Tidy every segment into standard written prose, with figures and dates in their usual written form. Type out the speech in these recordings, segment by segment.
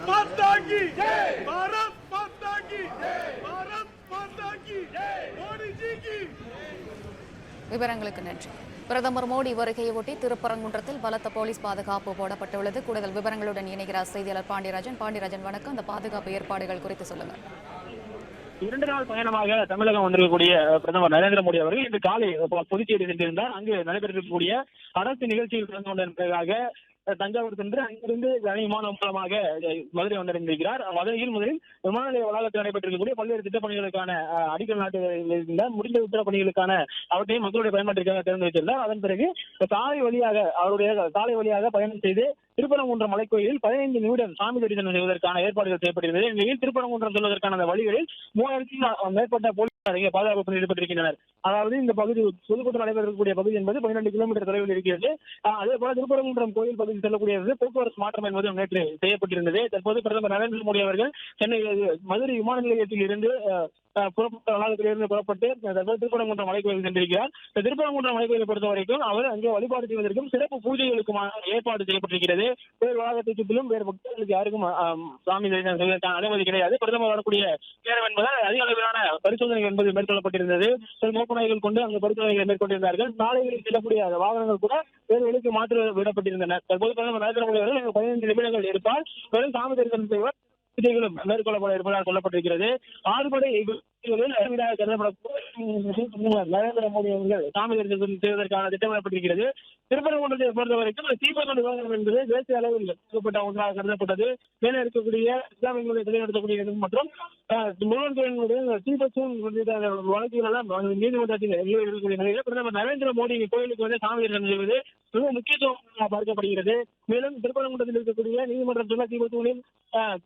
माता की भारत माता की भारत माता की मोदी जी की விவரங்களுக்கு நன்றி. பிரதமர் மோடி வருகையொட்டி திருப்பரங்குன்றத்தில் பலத்த போலீஸ் பாதுகாப்பு போடப்பட்டுள்ளது. கூடுதல் விவரங்களுடன் இணைகிறார் செய்தியாளர் பாண்டியராஜன். பாண்டியராஜன் வணக்கம். அந்த பாதுகாப்பு ஏற்பாடுகள் குறித்து சொல்லுங்கள். 2 நாள் பயணமாக தமிழகம் வந்திருக்கக்கூடிய பிரதமர் நரேந்திர மோடி அவர்கள் இன்று காலை புதுச்சேரி சென்றிருந்தார். அங்கு நடைபெற்றிருக்கக்கூடிய அரசு நிகழ்ச்சியில் கலந்து கொண்டதற்காக தஞ்சாவூர் சென்று அங்கிருந்து தனி விமானம் மூலமாக மதுரை வந்திருந்திருக்கிறார். மதுரையில் முதலில் விமான நிலைய வளாகத்தில் நடைபெற்றிருக்கக்கூடிய பல்வேறு திட்டப்பணிகளுக்கான அடிக்கல் நாட்டு முடிந்த திட்ட பணிகளுக்கான அவற்றையும் மக்களுடைய பயன்பாட்டிற்காக திறந்து வைத்திருந்தார். அதன் பிறகு சாலை வழியாக பயணம் செய்து திருப்பரங்குன்றம் மலைக்கோயிலில் 15 நிமிடம் சாமி தரிசனம் செய்வதற்கான ஏற்பாடுகள் செய்யப்பட்டிருந்தது. இந்நிலையில் திருப்பரங்குன்றம் செல்வதற்கான அந்த வழிகளில் 3000க்கும் மேற்பட்ட போலீசார் பாதுகாப்பு பணியில் ஈடுபட்டிருக்கின்றனர். அதாவது இந்த பகுதி பொதுக்கூட்டம் நடைபெறக்கூடிய பகுதி என்பது 12 கிலோமீட்டர் தொலைவில் இருக்கிறது. அதே போல திருப்பரங்குன்றம் கோயில் பகுதி செல்லக்கூடிய போக்குவரத்து மாற்றம் என்பது நேற்று செய்யப்பட்டிருந்தது. தற்போது பிரதமர் நரேந்திர மோடி அவர்கள் சென்னை மதுரை விமான நிலையத்தில் இருந்து வளாகத்திலிருந்து புறப்பட்டு திருப்பரங்குன்றம் மலைக்கோயில் சென்றிருக்கிறார். திருப்பரங்குன்றம் மலைக்கோயிலை பொறுத்த வரைக்கும் அவர் அங்கே வழிபாடு செய்வதற்கும் சிறப்பு பூஜைகளுக்குமான ஏற்பாடு செய்யப்பட்டிருக்கிறது. வேறு வளாகத்தை சுற்றிலும் வேறு பக்தர்களுக்கு யாருக்கும் சாமி தரிசனம் செய்வதற்கான அனுமதி கிடையாது. பிரதமர் வரக்கூடிய நேரம் என்பதால் அதிக அளவிலான பரிசோதனைகள் என்பது மேற்கொள்ளப்பட்டிருந்தது. மோப்ப நாய்கள் கொண்டு அங்கு பரிசோதனைகளை மேற்கொண்டிருந்தார்கள். சாலைகளில் செல்லக்கூடிய வாகனங்கள் கூட வேறு வழிக்கு மாற்று விடப்பட்டிருந்தன. தற்போது பிரதமர் நரேந்திர மோடி அவர்கள் 15 நிமிடங்கள் இருப்பார். வெறும் சாமி தரிசனம் செய்வார். பூஜைகளும் மேற்கொள்ளப்பட இருப்பதாக சொல்லப்பட்டிருக்கிறது. ஆறுபடை நரேந்திர மோடி அவர்கள் சாமி தரிசனம் செய்வதற்கான திட்டமிடப்பட்டிருக்கிறது. திருப்பரங்குன்றத்தை பொறுத்த வரைக்கும் தீபகண்ட விவகாரம் என்பது தேசிய அளவில் ஒன்றாக கருதப்பட்டது. மேலே இருக்கக்கூடிய இஸ்லாமியர்களுடைய நிலைநிறுத்தக்கூடிய மற்றும் முழுவதுடைய தீபத்தும் வழக்குகள் எல்லாம் நீதிமன்றத்தில் இருக்கக்கூடிய நிலையில் பிரதமர் நரேந்திர மோடி கோயிலுக்கு வந்து சாமி தரிசனம் செய்வது மிக முக்கியத்துவம் பார்க்கப்படுகிறது. மேலும் திருப்பரங்குன்றத்தில் இருக்கக்கூடிய நீதிமன்றத்தில் தீபத்தூணில்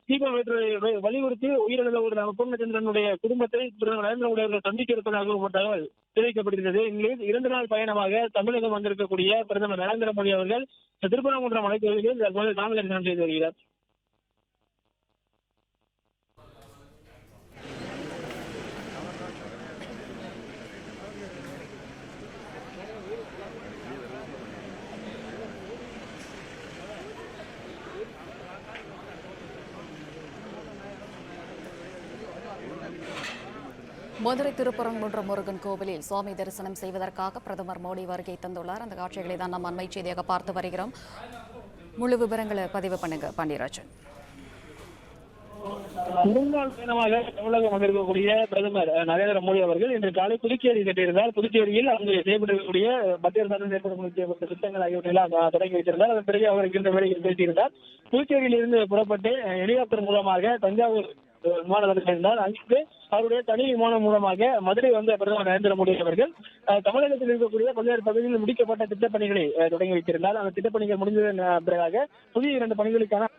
தீபம் வலியுறுத்தி உயிரிழந்த ஒரு பூர்ணச்சந்திரனுடைய குடும்பத்தை பிரதமர் நரேந்திர மோடி அவர்கள் சந்திக்க இருப்பதாக ஒரு தகவல் தெரிவிக்கப்படுகிறது. இந்நிலையில் 2 நாள் பயணமாக தமிழகம் வந்திருக்கக்கூடிய பிரதமர் நரேந்திர மோடி அவர்கள் திருப்பரங்குன்றம் மலைக்கோயிலில் சாமி தரிசனம் செய்து வருகிறார். மதுரை திருப்பரங்குன்றம் முருகன் கோவிலில் சுவாமி தரிசனம் செய்வதற்காக பிரதமர் மோடி வருகை தந்துள்ளார். அந்த காட்சிகளை தான் நாம் அண்மை செய்தியாக பார்த்து வருகிறோம். முழு விவரங்களை பதிவு பண்ணுங்க பாண்டியராஜன். 2 நாள் பயணமாக தமிழகம் வந்திருக்கக்கூடிய பிரதமர் நரேந்திர மோடி அவர்கள் இன்று காலை புதுச்சேரி சென்றிருந்தார். புதுச்சேரியில் அங்கு செய்யப்பட்டிருக்கக்கூடிய மத்திய அரசாங்கம் செயல்படுத்தக்கூடிய திட்டங்கள் ஆகியவற்றெல்லாம் தொடங்கி வைத்திருந்தார். அதன் பிறகு அவர் இருக்கின்ற வேலையில் பேசியிருந்தார். புதுச்சேரியில் இருந்து புறப்பட்டு ஹெலிகாப்டர் மூலமாக தஞ்சாவூர் விமான நிலையம் இருந்தார். அங்கு அவருடைய தனி விமானம் மூலமாக மதுரை வந்த பிரதமர் நரேந்திர மோடி அவர்கள் தமிழகத்தில் இருக்கக்கூடிய பல்வேறு பகுதிகளில் முடிக்கப்பட்ட திட்டப்பணிகளை தொடங்கி வைத்திருந்தார். அந்த திட்டப்பணிகள் முடிந்ததன் பிறகாக புதிய 2 பணிகளுக்கான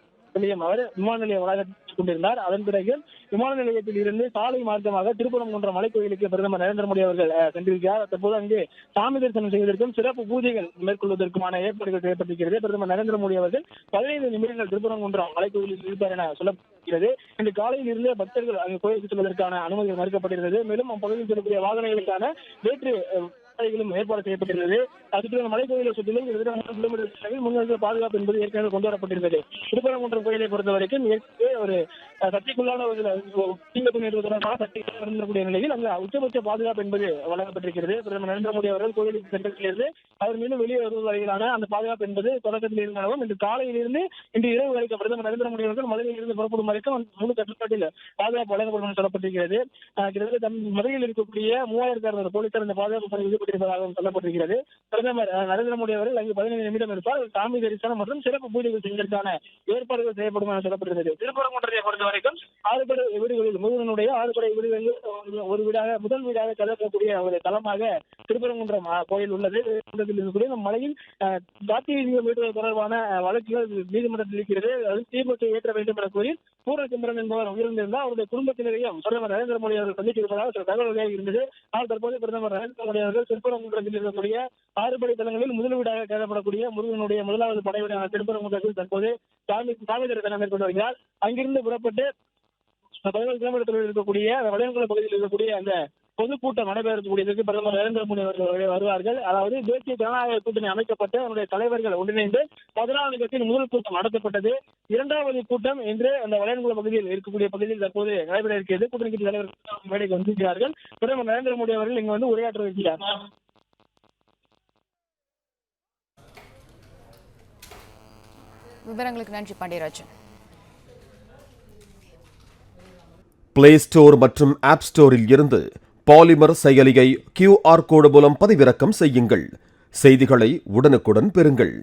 அவர் விமான நிலைய வளாகத்தில் கொண்டிருந்தார். அதன் பிறகு விமான நிலையத்தில் இருந்து சாலை மார்க்கமாக திருப்பரங்குன்றம் மலைக்கோயிலுக்கு பிரதமர் நரேந்திர மோடி அவர்கள் சென்றிருக்கிறார். தற்போது அங்கு சாமி தரிசனம் செய்வதற்கும் சிறப்பு பூஜைகள் மேற்கொள்வதற்குமான ஏற்பாடுகள் செய்யப்பட்டிருக்கிறது. பிரதமர் நரேந்திர மோடி அவர்கள் 15 நிமிடங்கள் திருப்பரங்குன்றம் மலைக்கோயிலில் இருப்பார் என சொல்லப்படுகிறது. இன்று காலையில் இருந்து பக்தர்கள் அங்கு கோயிலுக்கு செல்வதற்கான அனுமதி மறுக்கப்பட்டிருந்தது. மேலும் அப்பகுதியில் செல்லக்கூடிய வாகனங்களுக்கான வேற்று ஏற்பாடு செய்யப்பட்டிருந்தது. சுற்றிலும் மலைக்கோயிலை சுற்றிலும் 3 கிலோமீட்டர் முன்னெடுப்பு பாதுகாப்பு என்பது ஏற்கனவே கொண்டு வரப்பட்டிருந்தது. திருப்பரங்குன்றம் கோயிலை பொறுத்த வரைக்கும் ஒரு சர்ச்சைக்குள்ளான தொடர்பான சர்ச்சைகள் இருந்தக்கூடிய நிலையில் அங்கு உச்சபட்ச பாதுகாப்பு என்பது வழங்கப்பட்டிருக்கிறது. பிரதமர் நரேந்திர மோடி அவர்கள் கோயிலுக்கு சென்றதிலிருந்து அவர் மீண்டும் வெளியே வருவது வரையிலான அந்த பாதுகாப்பு என்பது தொடக்கத்தில் இருந்தாலும் இன்று காலையிலிருந்து இன்று இரவு வரைக்கும் பிரதமர் நரேந்திர மோடி அவர்கள் மதுரையில் இருந்து புறப்படும் வரைக்கும் முழு கட்டுப்பாட்டில் பாதுகாப்பு வழங்கப்படும் என்று சொல்லப்பட்டிருக்கிறது. கிட்டத்தட்ட மதுரையில் இருக்கக்கூடிய 3600 போலீசார் இந்த பாதுகாப்பு பணி ஈடுபட்டிருப்பதாக சொல்லப்பட்டிருக்கிறது. பிரதமர் நரேந்திர மோடி அவர்கள் அங்கு 15 நிமிடம் இருப்பார். சாமி தரிசனம் மற்றும் சிறப்பு பூஜைகள் செய்வதற்கான ஏற்பாடுகள் செய்யப்படும் என சொல்லப்பட்டிருந்தது. திருப்பரங்குன்றத்தை பொறுத்த வரைக்கும் 6 படை வீடுகளில் முருகனுடைய 6 படை வீடுகளில் ஒரு வீடாக முதல் வீடாக கருதக்கூடிய ஒரு தலமாக திருப்பரங்குன்றம் கோயில் உள்ளது. இருக்கக்கூடிய மலையில் கார்த்திகை மீட்டர் தொடர்பான வழக்குகள் நீதிமன்றத்தில் இருக்கிறது. அது தீபத்தை ஏற்ற வேண்டும் என கூறி பூர்ணச்சந்திரன் என்பவர் உயிரிழந்திருந்தார். அவருடைய குடும்பத்தினரையும் பிரதமர் நரேந்திர மோடி அவர்கள் சந்தித்திருப்பதாக சில தகவல்கள் இருந்தது. ஆனால் தற்போது பிரதமர் நரேந்திர மோடி அவர்கள் திருப்பரங்குன்றத்தில் இருக்கக்கூடிய 6 படை தலங்களில் முதல் வீடாக கருதப்படக்கூடிய முருகனுடைய முதலாவது படை வீடான திருப்பரங்குன்றத்தில் தற்போது சாமி தரிசனம் மேற்கொண்டு வருகிறார். அங்கிருந்து புறப்பட்டு 15 கிலோமீட்டர் இருக்கக்கூடிய வளையங்குளம் பகுதியில் இருக்கக்கூடிய அந்த பொதுக்கூட்டம் நடைபெறக்கூடியதற்கு பிரதமர் நரேந்திர மோடி அவர்கள் வருவார்கள். அதாவது தேசிய ஜனநாயக கூட்டணி அமைக்கப்பட்டு அதனுடைய தலைவர்கள் ஒன்றிணைந்து 14 கட்சியின் முதல் கூட்டம் நடத்தப்பட்டது. 2வது கூட்டம் இன்று அந்த வளையன்குள பகுதியில் இருக்கக்கூடிய பகுதியில் தற்போது நடைபெற இருக்கிறது. கூட்டணி கட்சி தலைவர்கள் மேடைக்கு வந்திருக்கிறார்கள். பிரதமர் நரேந்திர மோடி அவர்கள் இங்கு வந்து உரையாற்ற இருக்கிறார். விவரங்களுக்கு நன்றி பாண்டியராஜன். பிளே ஸ்டோர் மற்றும் ஆப் ஸ்டோரில் இருந்து பாலிமர் செயலியை QR கோடு மூலம் பதிவிறக்கம் செய்யுங்கள். செய்திகளை உடனுக்குடன் பெறுங்கள்.